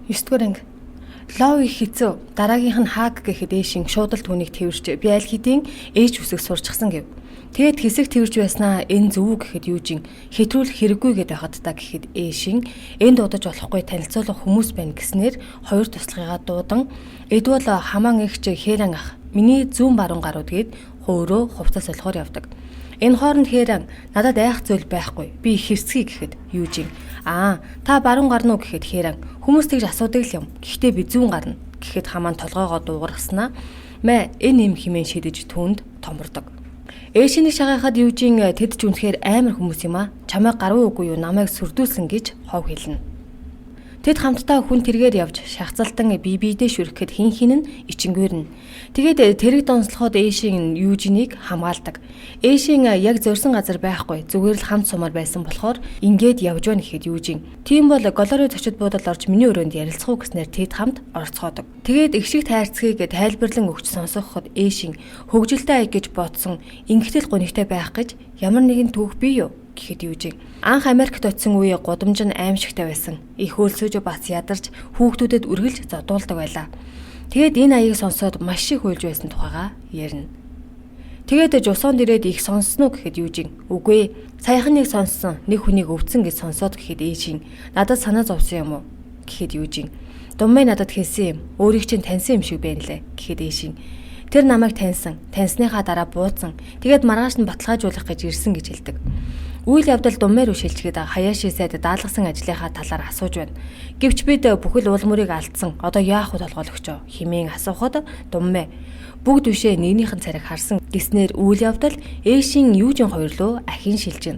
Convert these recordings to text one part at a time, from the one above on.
9-р анги. Лов их хэцүү. Дараагийнх нь хааг гэхэд ээшин шуудал түүнийг тэрвэрч би аль хэдийн ээж үсэг сурчсан гэв. Тэгэд хэсэг тэрвэрч байснаа энэ зөв гэхэд юужин хэтрүүл хэрэггүй гэдээ хаад та гэхэд ээшин энэ дуудаж болохгүй танилцуулах хүмүүс байна гэснээр хоёр туслахыгаа дуудан эдвэл хамаан ихч Хэран ах миний зүүн баруун гарууд гээд хөөрөө хувцас солихоор явдаг. Энэ хооронд Хэран надад айх зүйл байхгүй. Би хэрцгий гэхэд юужин та баруун гарна уу гэхэд Хэран хүмүүс тэгж асуудаг л юм. Гэхдээ би зүүн гарна гэхэд хамаан толгоогоо дуугаргаснаа мэ энэ юм химэн шидэж түнд томордог. Ээшийн шагахад юужин тэд ч үнэхээр амар хүмүүс юм а. Чамайг гаруу үгүй юу намайг сүрдүүлсэн гэж хов хэлнэ. Тэд хамтдаа хүн тэргээр явж шахацалтан бие биедээ шүрхэхэд хин нь ичингүүрнэ. Тэгээд тэрэг донслоход ээшийн юужинийг хамгаалдаг. Ээшийн яг зорьсон газар байхгүй зүгээр л хамт сумаар байсан болохоор ингээд явж байна гэхэд юужин. Тийм бол голоорын зочид буудалд орж миний өрөөнд ярилцах уу гэснээр тэд хамт орцгоодог. Тэгээд их шиг тайрцгийг тайлбарлан өгч сонсоход ээшийн хөгжилтэй ай гэж бодсон ингэтэл гонигтай байх гэж ямар нэгэн түүх бий юу гэхэд юужин. Анх Америкт очисон үе гудамж нь аимшигтай байсан. Их хөлсөж бас ядарч хүүхдүүдэд үргэлж зодуулдаг байлаа. Тэгээд энэ аяыг сонсоод маш их хуйлж байсан тухайга ярина. Тэгээд жусонд ирээд их сонссноо гэхэд юужин. Үгүй саяхан нэг сонссон нэг хүнийг өвдсөн гэж сонсоод гэхэд ээжийн надад санаа зовсон юм уу гэхэд юужин. Думмай надад хэлсэн юм. Өөрийг чинь таньсан юм шиг байна лээ гэхэд ээшийн. Тэр намайг таньсан. Таньсныхаа дараа буудсан. Тэгээд маргааш нь баталгаажуулах гэж ирсэн гэж хэлдэг. Үйл явдал думмаар үшилчгээд хаяаши сайд даалгасан ажлынхаа талаар асууж байна. Гэвч бид бүхэл уул мөрийг алдсан. Одоо яах вэ толгойлогч химэн асуухад думмаа бүгд бишээ нэгнийх нь цариг харсан гэснээр үйл явдал ээшийн юужин хоёрлоо ахин шилжин.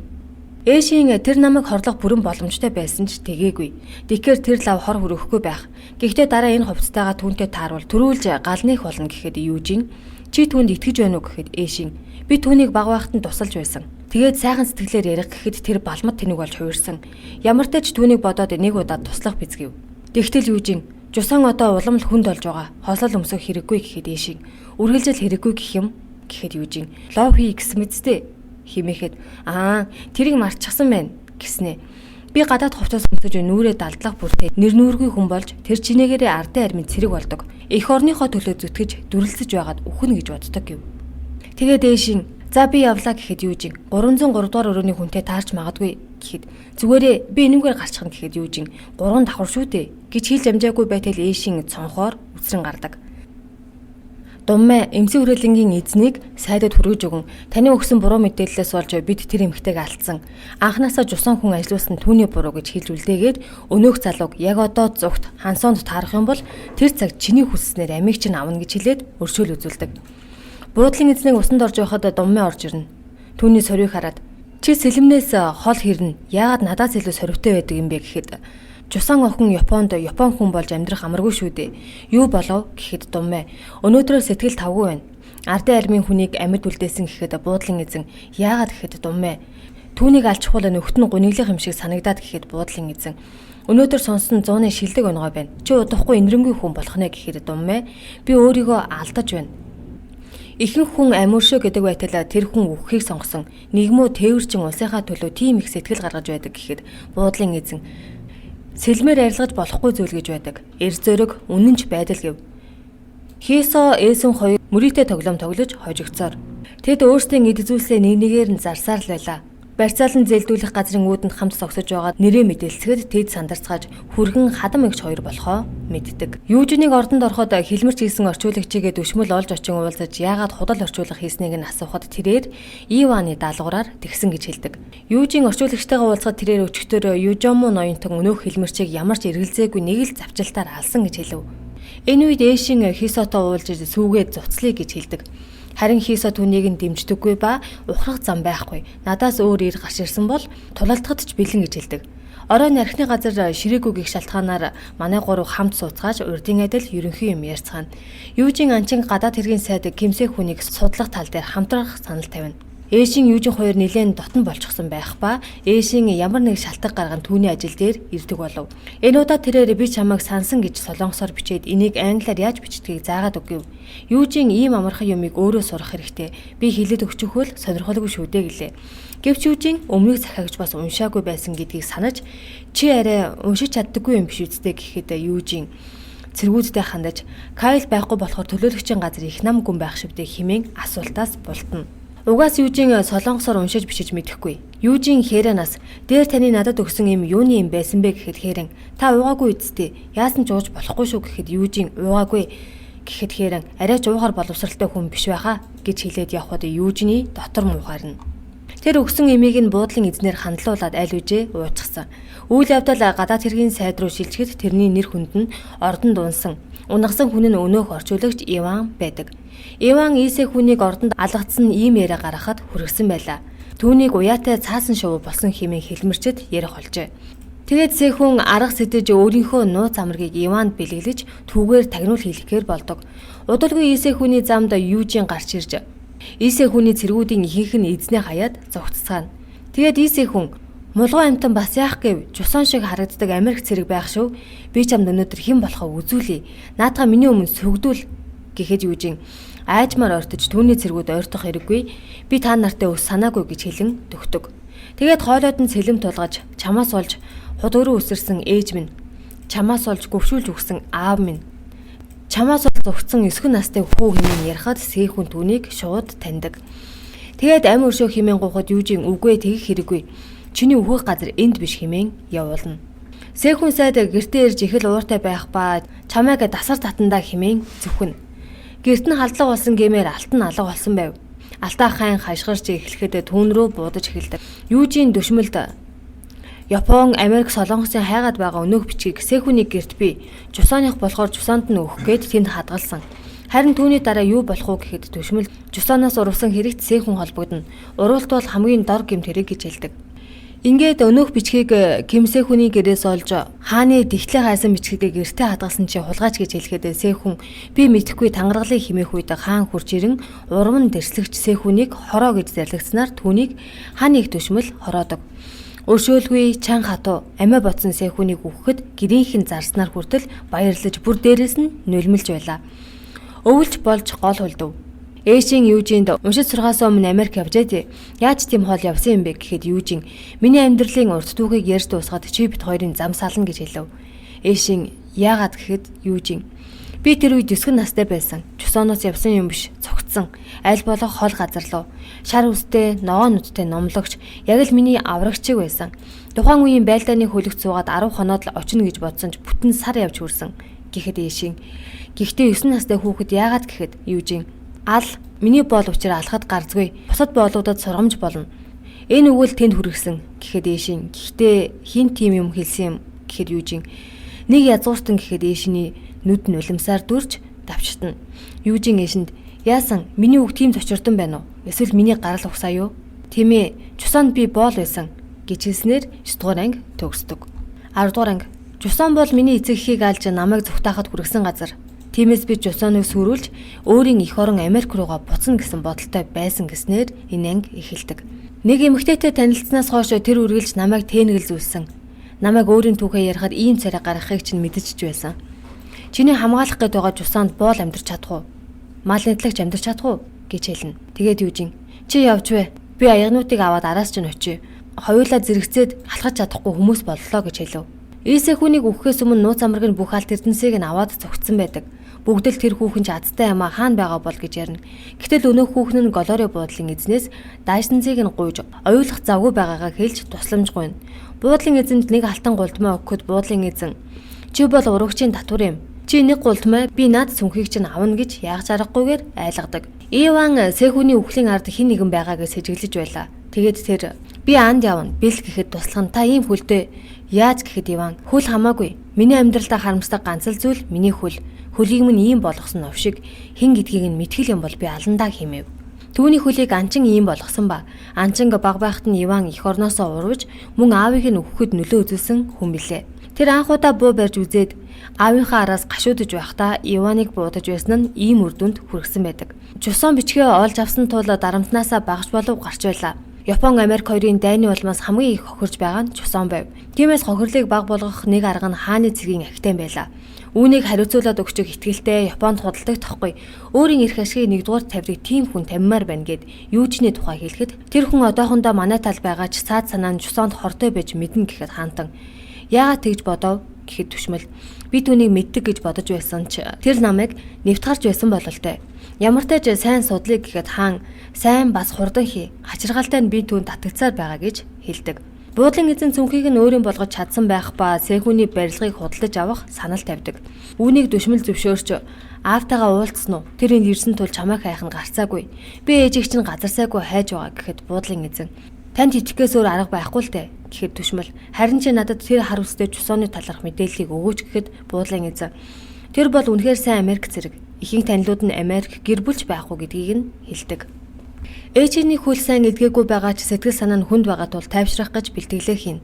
Ээшийн тэр намайг хорлох бүрэн боломжтой байсан ч тэгээгүй. Тэгэхээр тэр лав хор хөрөхгүй байх. Гэхдээ дараа энэ хувцастайгаа түүнтэй тааруул төрүүлж галныг болно гэхэд юужин чи түүнд итгэж байна уу гэхэд ээшийн би түүнийг баг байхад нь тусалж байсан. Тэгээд сайхан сэтгэлээр ярих гэхэд тэр балмад тэнэг болж хуурсан. Ямар ч тач түүнийг бодоод нэг удаа туслах бизгэв. Тэгтэл юужин жусан одоо улам л хүнд болж байгаа. Хослол өмсөх хэрэггүй гэхэд ээшийн үргэлжил хэрэггүй гэх юм гэхэд юужин лов хий гэсэн мэдтэй химээхэд тэрийг марчихсан байна гэснэ. Би гадаад хувцас өмсөж нүрээ далдлах бүртээ нэр нүргүй хүн болж тэр чинээгээрээ ардын армийн цэрэг болдог. Эх орныхоо төлөө зүтгэж дүрлэлцэж байгаад үхнэ гэж боддог гэв. Тэгээд ээшийн за би явлаа гэхэд юужин 303 дугаар өрөөний хүнтэй таарч магадгүй гэхэд зүгээрээ би энэмгээр гарчихна гэхэд юужин 3 давхар шүү дээ гэж хэлж амжаагүй байтал ээшийн цонхоор үсрэн гардаг. Думмаа эмзэн хүрээлэнгийн эзнийг сайдад хүргэж өгөн таны өгсөн буруу мэдээллээс болж бид тэр эмэгтэйг алдсан. Анхнаасаа жусан хүн ажилуулсан түүний буруу гэж хэлж үлдээгээд өнөөх залууг яг одоо зүгт хансоонд таарах юм бол тэр цаг чиний хүсснээр амийг чинь авна гэж хэлээд өршөөл үзүүлдэг. Буудлын эзнийг усанд орж байхад думмаа орж ирнэ. Түүний сорийг хараад чи сэлэмнээс хол хэрнэ. Яагаад надаас илүү соривтой байдаг юм бэ гэхэд жусан охин Японд Япон хүн болж амьдрах амаргүй шүү дээ. Юу болов гэхэд думмаа өнөөдрөө сэтгэл тавгүй байна. Ардын армийн хүнийг амьд үлдээсэн гэхэд буудлын эзэн яагаад гэхэд думмаа түүнийг алчхуул нөхд нь гуниглах юм шиг санагдаад гэхэд буудлын эзэн өнөөдөр сонсон 100-ны шилдэг онгой байна. Чи удахгүй инэрэнгүй хүн болох нэ гэхэд думмаа би өөрийгөө алдаж байна. Ихэнх хүн амиуршөө гэдэг байтал тэр хүн үххийг сонгосон. Нэгмөө тээвэрчин улсынхаа төлөө тийм их сэтгэл гаргаж байдаг гэхэд буудлын эзэн сэлмээр арилгаж болохгүй зүйл гэж байдаг. Эрс зөрөг үнэнч байдал гэв. Хийсо ээсэн хоёр мөрийтэй тоглоом тоглож хожигдсоор. Тэд өөрсдийн эд зүйлсээ нэг нэгээр нь зарсаар л байлаа. Барьцаалан зэлдүүлэх газрын үүдэнд хамт зогсож байгаа нэрээ мэдээлцгээд тэд сандарцгааж хүргэн хадам эгч хоёр болохоо мэддэг. Юужиныг ордонд ороход хилмэрч хийсэн орчуулагчигээ дүшмэл олж очин уулзаж яагаад худал орчуулах хийснийг нь асуухад тэрээр Иваны даалгавраар тэгсэн гэж хэлдэг. Юужин орчуулагчтайгаа уулзахад тэрээр өчигдөр Южомо ноёнтон өнөөх хилмэрчийг ямар ч эргэлзээгүй нэг л завчилтаар алсан гэж хэлв. Энэ үед Эшин Хисото уулзаж сүүгээд зуцлыг гэж хэлдэг. Харин Хисо түүнийг нь дэмждэггүй ба ухрах зам байхгүй. Надаас өөр ир гарч ирсэн бол тулалдахад ч бэлэн гэж хэлдэг. Оройн архины газар ширээгүй гих шалтгаанаар манай гурав хамт сууцгааж урдын адил ерөнхий юм ярьцгаана. Юужин анчин гадаад хэргийн сайд Кимсэ хүнийг судлах тал дээр хамтрах санал тавина. Ээшийн Юужин хоёр нэлээд дотн болчихсон байх ба ээшийн ямар нэг шалтгаан гарган түүний ажил дээр ирдэг болов. Энэ удаа тэрээр би чамайг сансан гэж солонгосоор бичээд энийг англиар яаж бичдгийг заагаад өгөв. Юужин ийм амархан юмыг өөрөө сурах хэрэгтэй. Би хэлээд өгчих хөл сонирхолгүй шүү дээ гэлээ. Гэвч Юужин өмнөх захиагч бас уншаагүй байсан гэдгийг санаж чи арай уншиж чаддаггүй юм биш үсттэй гэхэд Юужин цэргүүдтэй хандаж Кайл байхгүй болохоор төлөөлөгчийн газар их нам гүн байх шивдэ химэн асуултаас бултана. Угаас Юужин солонгосоор уншиж бичиж мэдэхгүй. Юужин Хэрэнаас дээр таны надад өгсөн юм юуны юм байсан бэ гэхэд Хэрэн та уугаагүй үсттэй яасан ч ууж болохгүй шүү гэхэд Юужин уугаагүй гэхэд Хэрэн арай ч уугаар боловсралтай хүн биш байхаа гэж хэлээд явхад Юужины дотор муухаарна. Тэр өгсөн эмийг нь буудлын эзнэр хандлуулад аль үжээ уучсан. Үйл явдал гадаад хэргийн сайд руу шилжихэд тэрний нэр хүнд нь ордон дунсан. Унагсан хүн нь өнөөх орчуулагч Иван байдаг. Иван Ийсэ хүнийг ордонд алгацсан ийм яриа гаргахад хүргэсэн байлаа. Түүнийг уяатай цаасан шувуу болсон хэмээн хэлмэрчэд ярих олжээ. Тэгээд Сэхүн арга сэтэж өөрийнхөө нууц амргийг Иванд бэлгэлж түүгээр тагнуул хийлгэхээр болдог. Удалгүй Ийсэ хүний замд Юужин гарч ирж Ийсэ хүний цэргүүдийн ихэнх нь эзнээ хаяад зогтцгаана. Тэгээд Ийсэ хүн мулгуу амтан бас яах гэв жусан шиг харагддаг Америк цэрэг байх шүү. Би чамд өнөөдөр хэн болохоо үзүүлье. Наадгаа миний өмнө сүгдүүл гэхэд Юужин айжмаар ортож түүний цэргүүд ойртох хэрэггүй. Би та нартай ус санаагүй гэж хэлэн төгтөг. Тэгээд хоолойд нь сэлэм тулгаж чамаас олж худ өрөө өсөрсөн ээж минь, чамаас олж гөвшүүлж өгсөн аав минь, чамаас олж зөгцсөн 9 настай хүү хэмээн ярихад Сэхүн түүнийг шууд таньдаг. Тэгээд амь өршөө хэмээн гуйхад Юужин үгүй тэгэх хэрэггүй. Чиний өөхөх газар энд биш хэмээн явуулна. Сэхүн сайд гэртээ ирж их л ууртай байх ба чамайг дасар татандаа хэмээн зөвхөн. Гэрт нь халдлага болсон гэмээр алтан алга болсон байв. Алтаа хайн хашгирч эхлэхэд түүн рүү буудаж эхэлдэг. Юужийн дөшмөлд Япон, Америк, Солонгосын хайгаад байгаа өнөөх бичгийг Сэхүний гэрт би жусааных болохоор жусаанд нь өгөх гээд тэнд хадгалсан. Харин түүний дараа юу болох вэ гэхэд дөшмөлд жусаанаас урвсан хэрэгт Сэхүн холбогдно. Уруулт бол хамгийн дор гэмт хэрэг гэж хэлдэг. Ингээд өнөөх бичгийг Сэхүний гэрээс олж хааны дихтлээ хайсан бичгийг гэртээ хадгалсан чи хулгайч гэж хэлэхэд Сэхүн би мэдэхгүй тангаргалыг химээх үед хаан хурж ирэн урам нь дэрслэгч Сэхүнийг хороо гэж зарлагдсанаар түүнийг хааны их төшмөл хороодог. Өршөөлгүй чан хатуу амиа бодсон Сэхүнийг үхэхэд гэрийнхэн зарснаар хүртэл баярлаж бүр дээрээс нь нулимлж байлаа. Өвөлж болж гол хулдав. Ээшийн Юужинд уншиж сурахаас өмнө Америк явжээ. Яаж тийм хоол явсан юм бэ гэхэд Юужин миний амьдралын урт түүхийг ярьж дуусгаад чи бит хоёрын зам сална гэж хэлв. Ээшийн яагаад гэхэд Юужин би тэр үед 9 настай байсан. Чусооноос явсан юм биш, цогцсон. Аль болох хол газар руу. Шар үстэй, ногоон нүдтэй номлогч яг л миний аврагчиг байсан. Тухайн үеийн байлдааны хөлөгт суугаад 10 хоноод л очино гэж бодсон ч бүтэн сар явж хүрсэн. Гэхэд Ээшийн гэхдээ 9 настай хүүхэд яагаад гэхэд Юужин ал миний боол учраа алхад гарзгүй. Бусад боолуудад сургамж болно. Энэ үгэл тэнд хүргэсэн гэхэд Ээшийн гэхдээ хин тийм юм хэлсэн юм гэхэд Юужин нэг язгууртан гэхэд Ээшний нүд нулимсаар дүрж давчтана. Юужин Ээшинд яасан миний үг тийм зочирдон байна уу? Эсвэл миний гарал угсаа юу? Тийм ээ. Чусаанд би боол байсан гэж хэлснээр 9 дугаар анги төгсдөг. 10 дугаар анги Жусан бол миний эцэгхийг алж намайг зүгтаахад хүргэсэн газар. Тиймээс би Жусаныг сүрүүлж өөрийн эх орон Америк руугаа буцна гэсэн бодолтой байсан гэснээр энэ анги эхэлдэг. Нэг эмэгтэйтэй танилцсанаас хойш тэр үргэлж намайг тээнэгэл зүйлсэн. Намайг өөрийн түүхээ ярихад ийм царай гаргахыг чинь мэдчихэж байсан. Чиний хамгаалах гээд байгаа Жусаанд боол амьдрч чадах уу? Мал нэтлэгч амьдрч чадах уу гэж хэлнэ. Тэгээд Юужин чи явж вэ? Би аягнуудыг аваад араас чинь очие. Хоёулаа зэрэгцээд алхаж чадахгүй хүмүүс боллоо гэж хэлв. Ийсэ хүнийг өгөхөөс өмнө нууц амраг нь бүх алт эрдэнсийг нь аваад цогцсон байдаг. Бүгд л тэр хүүхэн ч азтай амаа хаана байгаа бол гэж ярина. Гэтэл өнөө хүүхэн нь Голорио буудлын эзнээс даашинцыг нь гуйж оюулах завгүй байгаагаа хэлж тусламж гуйна. Буудлын эзэнд нэг алтан гулдмаа өгөхөд буудлын эзэн чи бол урагчийн татвар юм. Чи нэг гулдмаа би наад сүнхийг чинь авна гэж яагч аргагүйгээр айлгадаг. Иван Сэхүний үхлийн ард хэн нэгэн байгаагаа сэжиглэж байлаа. Тэгээд тэр би анд явна бэл гэхэд туслах нь та ийм хүлдэ яаж гэхэд Иван хүл хамаагүй. Миний амьдралдаа харамсдаг ганц л зүйл миний хүл. Хөлийг минь ийм болгосон овшиг хэн гэдгийг нь мэтгэл юм бол би аландаа хэмэв. Түүний хөлийг анчин ийм болгосон ба анчин баг байхад нь Иван эх орноосоо урвж мөн аавыг нь өгөхөд нөлөө үзүүлсэн хүн билээ. Тэр анх удаа буу барьж үзээд аавынхаа араас гашуудж байхдаа Иваныг буудаж байсан нь ийм үр дүнд хүргэсэн байдаг. Чусон бичгээ олж авсан тул дарамтнаасаа багш болов гарч байлаа. Япон Америк хоёрын дайны улмаас хамгийн их хохирж байгаа нь Чусон байв. Тиймээс хохирлыг баг болгох нэг арга нь хааны цэргийн ахитай байлаа. Үүнийг хариуцуулаад өгчих итгэлтэй Японд худалдаг тохгүй. Өөрийн эрх ашигыг нэгдүгээр тавьдаг тийм хүн таммаар байна гэд юужны тухай хэлэхэд тэр хүн одоохондоо манай тал байгаа ч цаад санаа нь Чусонд хортой байж мэднэ гэхэд хаантан. Яагаад тэгж бодов гэхэд түшмэл би түүнийг мэддэг гэж бодож байсан ч тэр намайг нэвтгарч байсан бололтой. Ямар ч тач сайн судлыг гэхэд хаан сайн бас хурдан хий. Хачиргаалтай нь би түүнд татагцаар байгаа гэж хэлдэг. Буудлын эзэн цүнхийг нь өөрийн болгож чадсан байх ба Сэхүний барилгыг худалдаж авах санал тавьдаг. Үүнийг дүшмэл зөвшөөрч аавтайгаа уулзсан уу? Тэр энд ирсэн тул чамайг хайх нь гарцаагүй. Би ээжийг чинь газар сайгүй хайж байгаа гэхэд буудлын эзэн танд итгэхээс өөр арга байхгүй л дээ гэхэд түшмэл харин чи надад тэр хар үстэй Чусооны талаарх мэдээллийг өгөөч гэхэд буудлын эзэн тэр бол үнэхээр сайн Америк зэрэг. Ихэнх танилуд нь Америк гэр бүлч байхгүй гэдгийг нь хэлдэг. Ээжийн хөл сайн эдгээгүй байгаа ч сэтгэл санаа нь хүнд байгаа тул тайвшрах гэж бэлтгэлээ хийн.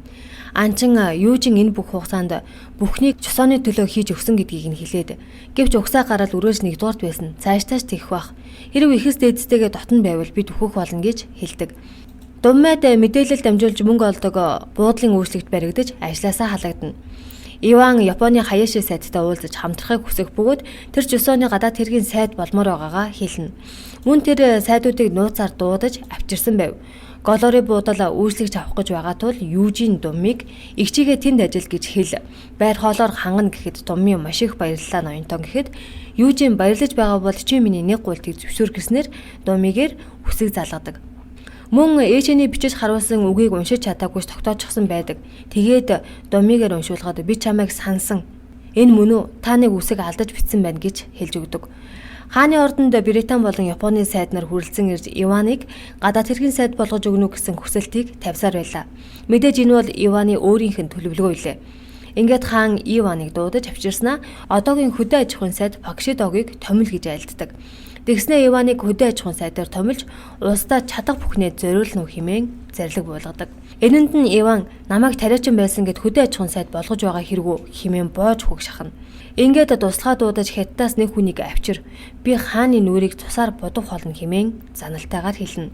Анчин юужин энэ бүх хугацаанд бүхнийг Чусооны төлөө хийж өгсөн гэдгийг нь хэлээд гэвч угсаа гараад өрөөс нэгдүгээрт байсан. Цааш тэгэх бах. Хэрвээ ихэс дээдстэйгээ дотн байвал бид өөхөх болно гэж хэлдэг. Думмайд мэдээлэл дамжуулж мөнгө олдог буудлын үйлчлэгт баригдаж ажлаасаа халагдана. Иван Японы Хаяши сайдтай уулзаж хамтрахыг хүсэх бөгөөд тэр Чусооны гадаад хэргийн сайд болмоор байгаагаа хэлнэ. Мөн тэр сайдуудыг нууцаар дуудаж авчирсан байв. Голори буудал үйлчлэгч авах гэж байгаа тул Южин Думмиг эгчигээ тэнд ажил гэж хэл. Байр хоолоор хангана гэхэд Думми маш их баярлалаа ноёнтон гэхэд Южин баярлаж байгаа бол чи миний нэг гуйлтыг зөвшөөргснээр Думмигээр үсэг залгадаг. Мөн ээжний бичиж харуулсан үгийг уншиж чадаагүйс тогтоочихсан байдаг. Тэгээд Думмигээр уншуулгаад би чамайг сансан. Энэ мөн үү? Та нэг үсэг алдаж бичсэн байна гэж хэлж өгдөг. Хааны ордонд Британи болон Японы сайд нар хүрэлцэн ирж Иваныг гадаад хэргийн сайд болгож өгнө гэсэн хүсэлтийг тавьсаар байлаа. Мэдээж энэ бол Иваны өөрийнх нь төлөвлөгөө илээ. Ингээд хаан Иваныг дуудаж авчирснаа одоогийн хөдөө аж ахуйн сайд Пакшидогийг томил гэж айлддаг. Тэгснээ Иваныг хөдөө аж ахуйн сайдаар томилж улсдаа чадах бүхнээ зориулна уу хэмээн зарлиг буулгадаг. Энэнд нь Иван намайг тариачин байсан гэд хөдөө аж ахуйн сайд болгож байгаа хэрэгүү хэмээн боож хөг шахна. Ингээд туслахаа дуудаж хятадаас нэг хүнийг авчир. Би хааны нүрийг цусаар бодох болно хэмээн заналтайгаар хэлнэ.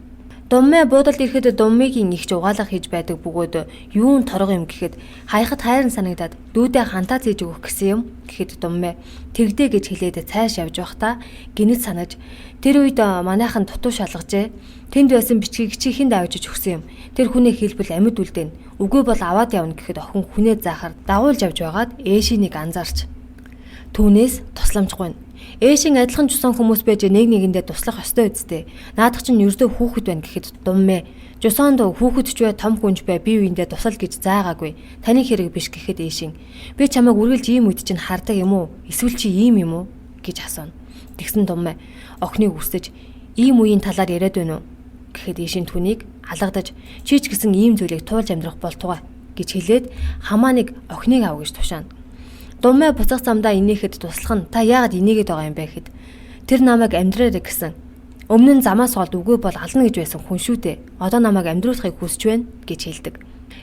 Думмэ буудалд ирэхэд Думмигийн ихч угаалга хийж байдаг бөгөөд юун торго юм гэхэд хаяхад хайран санагдаад дүүдээ хантаа зээж өгөх гэсэн юм гэхэд Думмэ тэгдэ гэж хэлээд цааш явж байхдаа гинэт санаж тэр үед манайхан дутуу шалгажээ. Тэнд байсан бичгийг чи хэнд авчиж өгсөн юм. Тэр хүний хэлбэл амьд үлдэн. Үгүй бол аваад явна гэхэд охин хүнээ заахаар дагуулж явж байгаад ээшинийг анзаарч түүнээс тусламжгүй. Ээшин адилхан Чусон хүмүүс байж нэг нэгэндээ туслах ёстой үсттэй. Наадах чинь ердөө хүүхэд байна гэхэд Думмэ. Чусонд хүүхэд ч бай том хүнч бай бие биендээ тусал гэж заагаагүй. Таны хэрэг биш гэхэд ээшин. Би чамайг үргэлж ийм үед чинь хардаг юм уу? Эсвэл чи ийм юм уу гэж асууна. Тэгсэн Думмэ охиныг үсэж ийм үеийн талаар яриад байна уу гэхэд ээшин түүнийг алгадаж чи ч гэсэн ийм зүйлийг туулж амьдрах болтугай гэж хэлээд хамааныг охиныг ав гэж тушаана. Думмэ буцах замдаа инээхэд туслах нь та яагаад инээгээд байгаа юм бэ гэхэд тэр намайг амьдраарай гэсэн. Өмнө нь замаас олд үгүй бол ална гэж байсан хүн шүү дээ. Одоо намайг амьдруулахыг хүсэж байна гэж хэлдэг.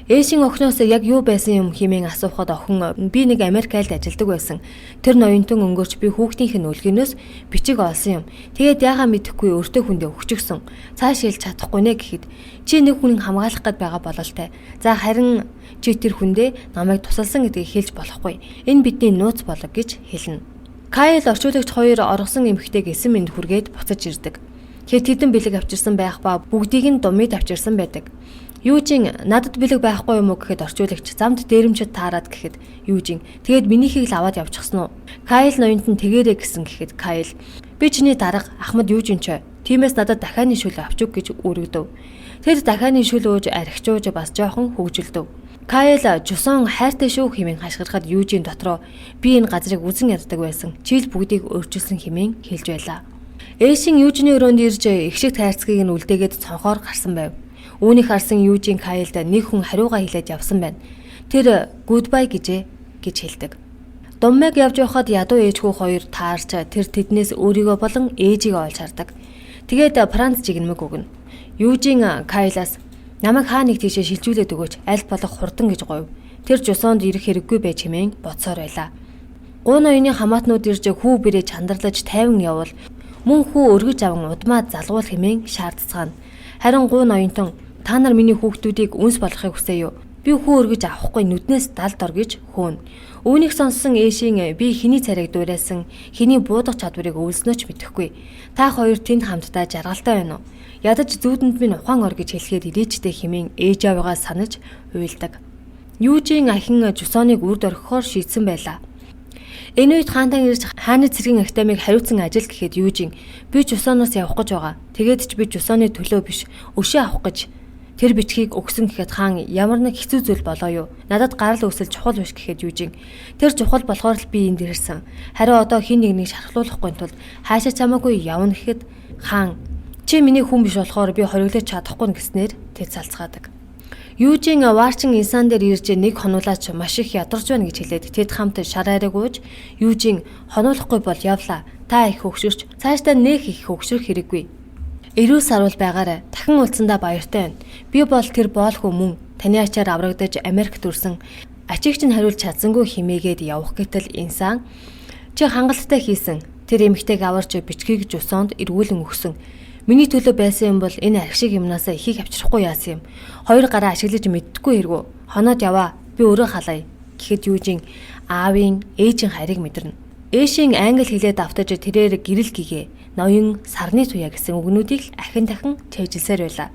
Ээшин охиноос яг юу байсан юм хэмээн асуухад охин би нэг Америк айлд ажилладаг байсан. Тэр ноёнтон өнгөрч би хүүхдийнх нь үлгэнээс бичиг олсон юм. Тэгээд яагаа мэдэхгүй өөртөө хүндээ өгчихсөн. Цааш хэлж чадахгүй нэ гэхэд чи нэг хүнийг хамгаалах гээд байгаа бололтой. За харин чи тэр хүндээ намайг тусалсан гэдгийг хэлж болохгүй. Энэ бидний нууц болог гэж хэлнэ. Кайл орчуулагч хоёр оргосон эмэгтэйг эсэн мэнд хүргээд буцаж ирдэг. Хэд хэдэн бэлэг авчирсан байх ба бүгдийг нь Думмид авчирсан байдаг. Юужин надад бэлэг байхгүй юм уу гэхэд орчуулагч замд дээрэмчд таарад гэхэд Юужин тэгээд минийхийг л аваад явчихсан уу? Кайл ноёнт нь тэгэрэй гэсэн гэхэд Кайл би чиний дарга Ахмад Юужин ч тиймээс надад дахианы шүл авч өг гэж өргөдөв. Тэд дахианы шүл ууж архичууж бас жоохон хөгжилдөв. Кайл Чусон хайртай шүү хэмээн хашгирахад Юужин дотроо би энэ газрыг үзэн яддаг байсан. Чийл бүгдийг өөрчилсөн хэмээн хэлж байлаа. Ээшин Юужины өрөөнд ирж ихшиг тайрцгийг нь үлдээгээд цонхоор гарсан байв. Үүнийг харсан Юужин Кайлд нэг хүн хариугаа хэлээд явсан байна. Тэр goodbye гэж хэлдэг. Думмэг явж байхад ядуу ээжхүү хоёр таарч тэр тэднээс өөрийгөө болон ээжигээ олж хардаг. Тэгээд Франц жигнэмэг өгнө. Юужин Кайлаас намайг хаа нэг тийшээ шилжүүлээд өгөөч аль болох хурдан гэж говь. тэр жусоонд ирэх хэрэггүй байж хэмээн бодсоор байлаа. Гуй ноёны хамаатнууд ирж хүү бэрээ чандарлаж тайван явал мөн хүү өргөж аван удмаа залгуул хэмээн шаардцгаана. Харин гуй ноёнтон та нар миний хүүхдүүдийг үнс болгохыг хүсэе юу? Би хүү өргөж авахгүй нүднээс далд ор гэж хөөн. Үүнийг сонссон Ээшийн би хэний царайг дуурайсан, хэний буудах чадварыг өвлснөө ч мэдэхгүй. Та хоёр тэнд хамтдаа жаргалтай байна уу? Ядаж зүүдэнд минь ухаан ор гэж хэлэхэд илээчтэй хэмээн ээж аваагаа санаж уйлдаг. Юужийн ахин жусооныг үрд орхихоор шийдсэн байлаа. Энэ үед хаантан ирж хааны цэргийн академиг хариуцсан ажил гэхэд Юужийн би жусооноос явах гэж байгаа. Тэгээд ч би жусооны төлөө биш, өшөө авах гэж тэр бичгийг өгсөн гэхэд хаан ямар нэг хэцүү зүйл болоо юу? Надад гарал үүсэл чухал биш гэхэд Юужийн тэр чухал болохоор л би энд ирсэн. Харин одоо хин нэгнийг шархлуулахгүй тулд хаашаа чамаагүй явна гэхэд хаан чи миний хүн биш болохоор би хориглож чадахгүй гэснээр тэд салцгаадаг. Юужийн ваарчин инсан дээр ирж нэг хонуулаач маш их ядарч байна гэж хэлээд тэд хамт шар айраг ууж Юужийн хонуулахгүй бол явлаа. Та их хөгшөрч цаашдаа нэг их хөгшрөх хэрэггүй. Эрүүл сарвал байгаарай. Дахин уулзсандаа баяртай байна. Би бол тэр боолхөө мөн таны ачаар аврагдаж Америкт үрсэн ачигч нь хариулж чадсангүй химээгээд явах гэтэл инсан чи хангалттай хийсэн. Тэр эмэгтэйг аварч бичгийг жусоонд эргүүлэн өгсөн. Миний төлөө байсан юм бол энэ арх шиг юмнаас ихийг авчрахгүй яасан юм. Хоёр гараа ашиглаж мэддэггүй хэрэггүй. Хоноод яваа. Би өөрөө халая. Гэхэд Юужийн аавын ээжийн харийг мэдэрнэ. Ээшийн англи хэлээд автаж тэрээр гэрэл гэгээ. Ноён сарны туяа гэсэн үгнүүдийг ахин дахин чийжилсээр байлаа.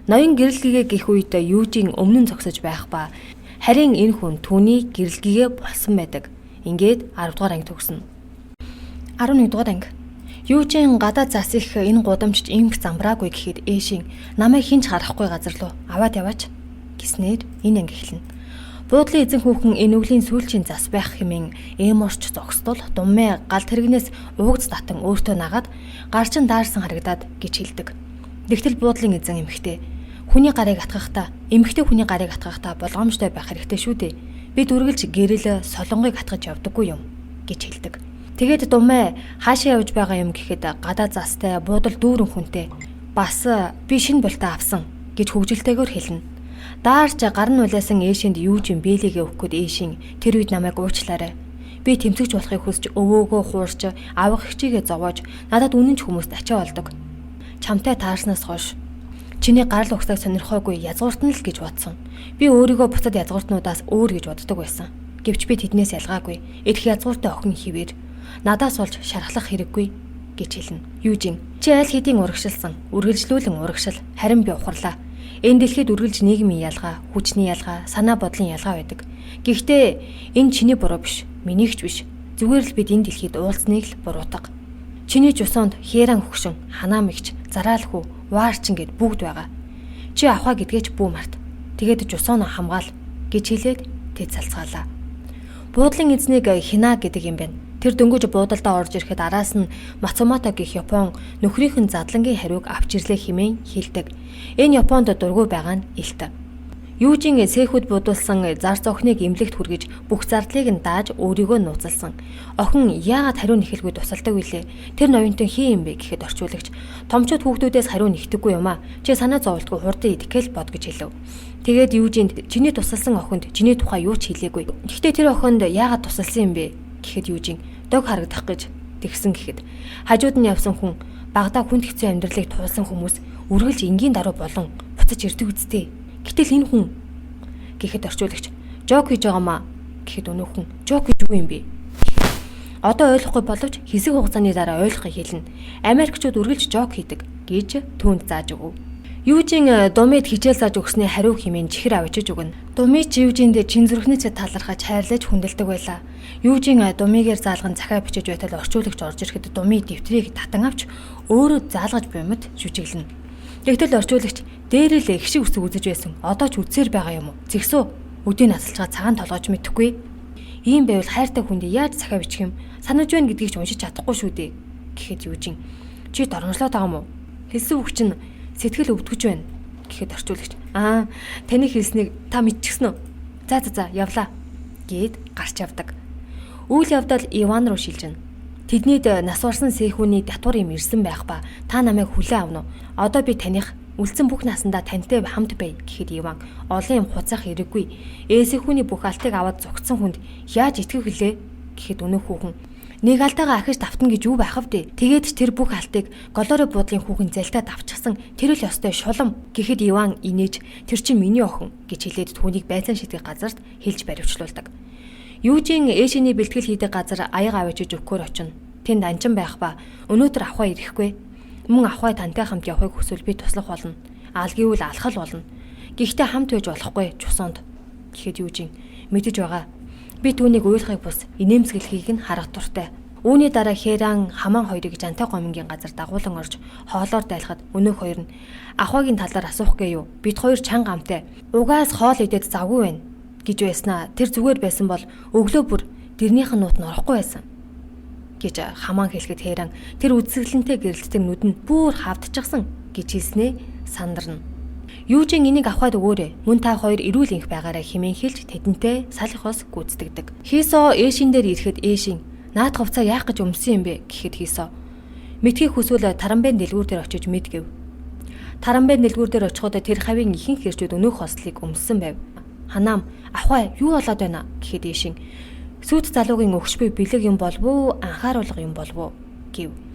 Ноён гэрэлгээ гэх үед Юужийн өмнө нь зогсож байх ба харин энэ хүн түүний гэрэлгээ болсон байдаг. Ингээд 10 дугаар анги төгснө. 11 дугаар анги. Юужийн гадаа зас их энэ гудамжт имх замбраагүй гэхэд Ээшийн намайг хинч харахгүй газар руу аваад яваач гэснээр энэ анги эхэлнэ. Буудлын эзэн хүүхэн энэ үглийн сүүлчийн зас байх хэмээн эморч зогсдол думмээ гал тэрэгнээс уугц татан өөртөө нагаад гарчин даарсан харагдаад гэж хэлдэг. Тэгтэл буудлын эзэн эмэгтэй хүний гарыг атгахтаа хүний гарыг атгахтаа болгоомжтой байх хэрэгтэй шүү дээ. Бид үргэлж гэрэл солонгыг атгаж явдаггүй юм гэж хэлдэг. Тэгээд думмээ хаашаа явж байгаа юм гэхэд гадаа застай буудал дүүрэн хүнтэй бас би шинэ болтоо авсан гэж хөвгөлтэйгээр хэлнэ. Даарч гар нь улаасан Ээшинд Юужийн бэлигээ өгөхөд Ээшийн тэр үед намайг уучлаарай. Би тэмцэгч болохыг хүсч өвөөгөө хуурч авах хичээгээ зовоож надад үнэн ч хүмүүст ачаа болдог. Чамтай таарснаас хойш чиний гарал угсааг сонирхоогүй язгууртан л гэж бодсон. Би өөрийгөө бусад язгууртнуудаас өөр гэж боддог байсан. Гэвч би тэднээс ялгаагүй. Идэх язгууртай охин хിവэр надаас олж шархлах хэрэггүй гэж хэлнэ. Юужийн чи аль хэдийн урагшилсан, үргэлжлүүлэн урагшил, харин би ухарлаа. Энэ дэлхийд үргэлж нийгмийн ялгаа, хүчний ялгаа, санаа бодлын ялгаа байдаг. Гэхдээ энэ чиний буруу биш, минийгч биш. Зүгээр л бид энэ дэлхийд уулзныг л буруутга. Чиний жусоонд хээран хөгшин, ханаа мэгч, зараалхүү, ваарчин гэд бүгд байгаа. Чи авхаа гэдгээч бүү март. Тэгээд жусооноо хамгаал гэж хэлээд тэд салцгаалаа. Буудлын эзнийг хинаа гэдэг юм байна. Тэр дөнгөж буудалдаа орж ирэхэд араас нь Мацумото гэх Япон нөхрийнхэн задлангийн хариуг авч ирлээ хэмээн хэлдэг. Энэ Японд дургүй байгаа нь илт. Юужийн сэхүүд будулсан зарц охиныг эмнэлэгт хүргэж бүх зардлыг нь дааж өөрийгөө нууцлсан. Охин яагаад хариу нэхэлгүй тусалдаг вүлээ? Тэр ноёнтон хин юм бэ гэхэд орчуулагч томчууд хүүхдүүдээс хариу нэхдэггүй юм аа. Чи санаа зовлтгүй хурдан идэхэл бод гэж хэлв. Тэгээд Юужинд чиний тусалсан охинд чиний тухай юу ч хэлээгүй. Гэхдээ тэр охинд яагаад тусалсан юм бэ гэхэд Юужийн дог харагдах гэж тэгсэн гэхэд хажууд нь явсан хүн багада хүнд хэцүү амьдралыг туулсан хүмүүс үргэлж энгийн даруй болон буцаж ирдэг үсттэй. Гэтэл энэ хүн гэхэд орчуулагч жок хийж байгаамаа гэхэд өнөө хүн жок гэж юу юм бэ? Одоо ойлгохгүй боловч хэсэг хугацааны дараа ойлгохыг хэлнэ. Америкчууд үргэлж жок хийдэг гэж түүнд зааж өгөв. Юужийн Думид хичээл зааж өгснээ хариу хэмээн чихэр авчиж өгнө. Думид Юужинд чин зүрхнээс талархаж хайрлаж хүндэлдэг байлаа. Юужийн Думигээр заалган захаа бичиж байтал орчуулагч орж ирэхэд Думи дэвтрийг татан авч өөрөө заалгаж буймад жүжиглэнэ. Тэгтэл орчуулагч дээрээ л их шиг үсэг үзэж байсан. Одоо ч үзсээр байгаа юм уу? Зэгсүү өдөө насалчгаа цагаан толгойч мэдэхгүй. Ийм байвал хайртай хүндээ яаж захаа бичих юм? Санаж байна гэдгийг ч уншиж чадахгүй шүү дээ. Гэхэд Юужийн чи доромжлоод байгаа юм уу? Хэлсэн үг чинь сэтгэл өвдгөж байна гэхэд орчуулагч таны хэлснийг та мэдчихсэн үү? За явлаа гэд гарч явдаг. Үйл явдал Иван руу шилжинэ. Тэднийд нас барсан сэхүүний татвар юм ирсэн байх ба та намайг хүлээн авна уу? Одоо би таних үлдсэн бүх насандаа тантай хамт бай гэхэд Иван олон юм хуцаах хэрэггүй. Эсэхүүний бүх алтыг аваад зугтсан хүнд яаж итгэх вүлээ гэхэд өнөөх хүүхэн нэг алтайгаа ахиж давтна гэж юу байх вэ? Тэгээд ч тэр бүх алтыг голоорой буудлын хүүхэн зэлтээ давчихсан. Тэр л ёстой шулам гэхэд Иван инээж тэр чинь миний охин гэж хэлээд түүнийг байцаан шидэх газарт хэлж баривчлуулдаг. Юужийн Эшиний бэлтгэл хийдэг газар аяга аваачиж өгөхөөр очино. Тэнд анчин байх ба өнөөдөр авахаа ирэхгүй. Мөн авахаа тантай хамт явахыг хүсвэл би туслах болно. Алгийвэл алхал болно. Гэхдээ хамт байж болохгүй чусуунд гэхэд Юужийн мэдэж байгаа. Би түүнийг уйлахыг бус инээмсэглэхийг нь харах дуртай. Үүний дараа Хэран Хамаан хоёрыг жантай гомингийн газар дагуулan орж хоолоор дайлахад өнөөх хоёр нь ахвагийн талаар асуух гээ юу? Бид хоёр чанга амтай. Угаас хоол идээд завгүй байна гэж байснаа. Тэр зүгээр байсан бол өглөө бүр дэрнийх нь нут норохгүй байсан гэж Хамаан хэлэхэд Хэран тэр үсгэлэнтэй гэрэлтдэг нүд нь бүр хавдчихсан гэж хэлснээ сандарна. Юужин энийг авахад өгөөрэй. Мөн та хоёр эрүүл инх байгаарай хэмээн хэлж тэдэнтэй салхихоос гүйцэтгэдэг. Хийсо Эшин дээр ирэхэд Эшин наад говцаа яах гэж өмсөн юм бэ гэхэд Хийсо мэдхийг хүсвэл Тарамбын дэлгүүр дээр очиж мэд гэв. Тарамбын дэлгүүр дээр очиход тэр хавийн ихэнх хэрчүүд өнөөх хослыг өмссөн байв. Ханаам авахаа юу болоод байна гэхэд Эшин сүйт залуугийн өгш буй бэлэг юм болов уу анхааруулга юм болов уу гэв.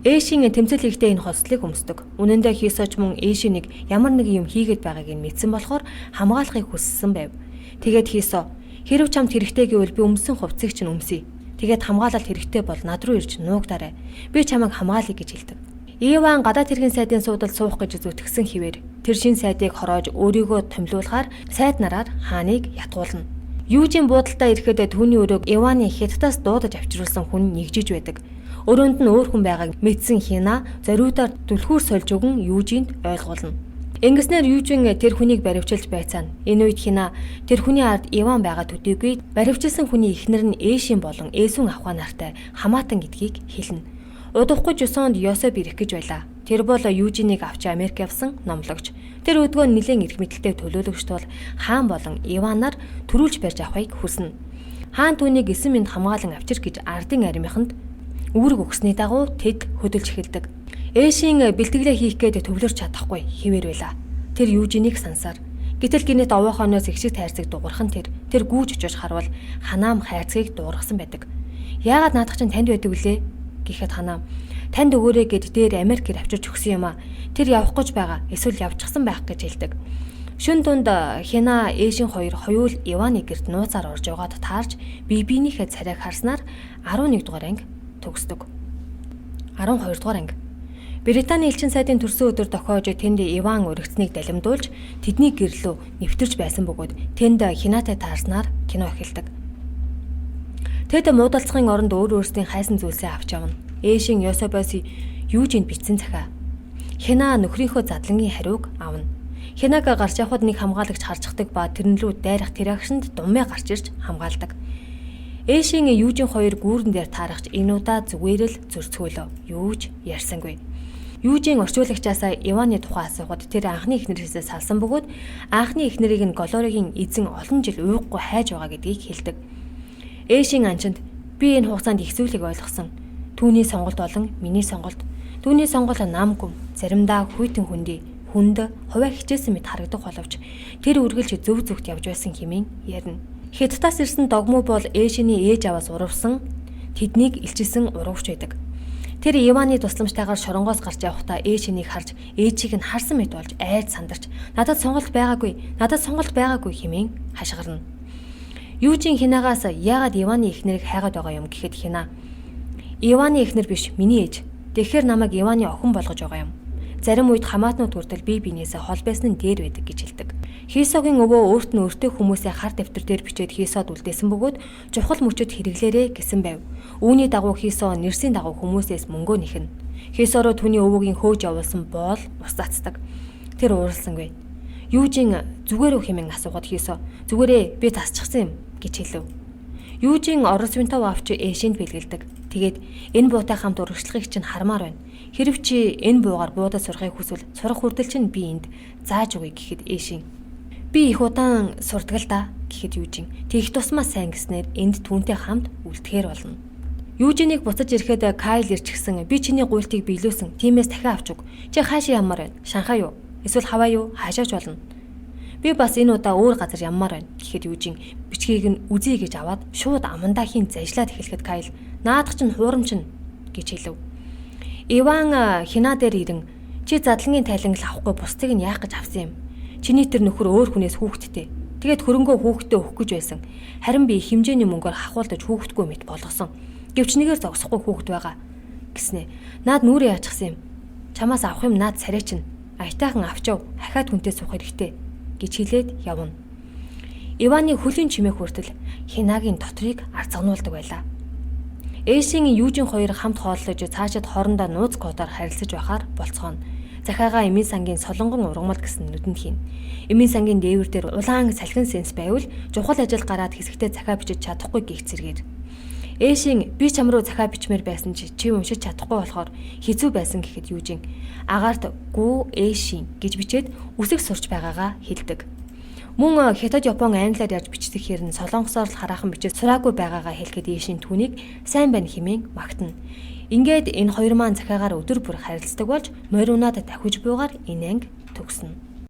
Эшин тэмцэл хийхдээ энэ хослыг өмсдөг. Үнэн дээр Хийсоч мөн Эшинийг ямар нэг юм хийгээд байгааг нь мэдсэн болохоор хамгаалахыг хүссэн байв. Тэгээд Хийсо хэрв чамд хэрэгтэй гэвэл би өмсөн хувцсыг чинь өмсөе. Тэгээд хамгаалалт хэрэгтэй бол над руу ирж нуугдаарай. Би чамайг хамгаалъя гэж хэлдэг. Иван гадаад хэргийн сайдын суудалд суух гэж зүтгэсэн хിവэр тэр шин сайдыг хороож өөрийгөө томилуулахаар сайд нараар хааныг ятгуулна. Юужийн буудалтаа ирэхэд түүний өрөөг Иваны хятадаас дуудаж авчруулсан хүн нэгжиж байдаг. Өрөөнд нь өөр хүн байгааг мэдсэн Хина зориудаар түлхүүр сольж өгөн Юужинд ойлгуулна. Ингэснээр Юужин тэр хүнийг баривчилж байцаана. Энэ үед Хина тэр хүний ард Иван байгаа төдийгүй баривчилсан хүний эхнэр нь Эшин болон Эсүн ахуй нартай хамаатан гэдгийг хэлнэ. Удахгүй Жусонд Йосеф ирэх гэж байлаа. Тэр бол Юужинийг авч Америк явсан номлогч. Тэр өдгөө нэлээд эрх мэдэлтэй төлөөлөгчд бол хаан болон Иванаар төрүүлж барьж авахыг хүснэ. Хаан түүнийг 9 минут хамгаалan авчир гэж ардын аримханд үүрэг өгсөний дагуу тэд хөдөлж эхэлдэг. Эшин бэлтгэлээ хийх гээд төвлөрч чадахгүй хിവэр байла. Тэр Юужинийг сансаар. Гэтэл гинэт овоохоноос их шиг тайрцаг дуурхан тэр гүүж очиж харвал Ханаам хайрцгийг дуургасан байдаг. Яагаад наадах чинь танд байдаг вүлээ гэхэд Ханаам танд өгөөрэй гэд дээр Америкээр авчирч өгсөн юм а. Тэр явах гэж байгаа. Эсвэл явчихсан байх гэж хэлдэг. Шүн дунд Хина Эшин хоёр хоёул Иваны гэрт нууцаар орж яваад таарч биенийхээ царайг харснаар 11 дугаар анги төгсдөг. 12 дугаар анги. Британий элчин сайдын төрсөн өдөр тохиож тэнд Иван өргөцнийг далимдуулж тэдний гэрлөө нэвтэрч байсан бөгөөд тэнд Хинатай таарснаар кино эхэлдэг. Тэд муудалцахын оронд өөр өөрсдийн хайсан зүйлсээ авч явна. Эшин Йосефоос Юужинд бичсэн захиа. Хина нөхрийнхөө задлангийн хариуг авна. Хинаг гарч явхад нэг хамгаалагч харцдаг ба тэрнлүү дайрах тэрагшинд думмаа гарч ирж хамгаалдаг. Эшин Юужин хоёр гүүрэн дээр таарахч энэ удаа зүгээр л зөрцгөөлөө. Юуж ярьсангүй. Юужийн орчуулагчаасаа Иваны тухай асуухад тэр анхны эхнэрээсээ салсан бөгөөд анхны эхнэрийг нь Голоригийн эзэн олон жил уйггүй хайж байгаа гэдгийг хэлдэг. Эшин анчинд би энэ хугацаанд их зүйлийг ойлгосон. Түүний сонголт болон миний сонголт. Түүний сонголт намгүй. Заримдаа хүйтэн хүнд хуваа хичээсэн мэт харагдах боловч тэр үргэлж зөв зөвхт явж байсан хэмээн ярина. Хятадаас ирсэн догмуу бол Эшиний ээж аваас урвсан тэднийг илчилсэн урвч байдаг. Тэр Иваны тусламжтайгаар шоронгоос гарч явахдаа Эшинийг харж ээжийг нь харсан мэт болж айд сандарч надад сонголт байгаагүй хэмээн хашгирна. Юужин Хинагаас яагаад Иваны эхнэрийг хайгаад байгаа юм гэхэд Хина Иваны эхнэр биш миний ээж. Тэгэхээр намайг Иваны охин болгож байгаа юм. Зарим үед хамаатнууд хүртэл бие биенээсээ хол байсан нь дээр байдаг гэж хэлдэг. Хийсогийн өвөө өөрт нь өөртөө хүмүүсээ хар дэвтэр дээр бичээд Хийсод үлдээсэн бөгөөд чухал мөчөд хэрэглээрэ гэсэн байв. Үүний дагуу Хийсо нэрсийн дагуу хүмүүсээс мөнгөө нэхнэ. Хийсороо түүний өвөгийн хөөж явуулсан боол ус цацдаг. Тэр ууралсангүй. Юужин зүгээр үү хэмээн асуухад Хийсо зүгээрээ би тасчихсан юм гэж хэлв. Юужин орос винтов авч Эшинд бэлгэлдэг. Тэгээд энэ буутай хамт урагшлахыг чинь хармаар байна. Хэрв чи энэ буугаар буудад сурахыг хүсвэл сурах хүртэл чинь би энд зааж өгье гэхэд Эшин би их удаан сурдаг л да гэхэд Юужин тэгх тусмаа сайн гэснээр энд түүнтэй хамт үлдэхээр болно. Юужинийг буцаж ирэхэд Кайл ирчихсэн. Би чиний гуйлтыг биелүүлсэн. Тиймээс дахин авч өг. Чи хаашаа ямар байна? Шанхай юу? Эсвэл хаваа юу? Хаашаач болно. Би бас энэ удаа өөр газар яммаар байна гэхэд Южин бичгийг нь үзье гэж аваад шууд амандаа хийн зажлаад эхлэхэд Кайл наадах чинь хуурамч нь гэж хэлв. Иван хинаа дээр ирэн чи задлангийн тайлангал авахгүй бусдыг нь яах гэж авсан юм? Чиний тэр нөхөр өөр хүнээс хүүхэдтэй. Тэгээд хөрөнгөө хүүхэдтэй өгөх гэж байсан. Харин би хэмжээний мөнгөөр хахуулдаж хүүхэдгүй мэт болгосон. Гэвч нэгээр зогсохгүй хүүхэд байгаа гэснэ. Наад нүрээ яачихсан юм. Чамаас авах юм наад царай чинь. Аятайхан авчав. Ахаад хүнтэй суух хэрэгтэй гэж хэлээд явна. Иваны хөлийн чимээх хүртэл хинагийн дотрыг арзагнуулдаг байлаа. Эшийн Южин хоёр хамт хооллож цаашид хоорондоо нууц кодоор харилцаж байхаар болцгооно. Захиагаа эмийн сангийн солонгон ургамал гэсэн нүдэнд хийн. Эмийн сангийн дээвэр дээр улаан салхин сенс байвал чухал ажил гараад хэсэгтээ захиа бичиж чадахгүй гих зэргээр. Эшийн би чам руу захиа бичмээр байсан чи уншиж чадахгүй болохоор хэцүү байсан гэхэд Южин агаарт гүү Эшийн гэж бичээд үсэг сурч байгаагаа хэлдэг. Мөн Хятад, Япон, англиар ярьж бичдэг хэрн солонгосоор л хараахан бичиж сураагүй байгаагаа хэлэхэд Эшийн түүнийг сайн байна хэмээн магтана. Ингээд энэ хоёр маань захиагаар өдөр бүр харилцдаг болж морь унаад давхиж буугаар энэ анги төгснө.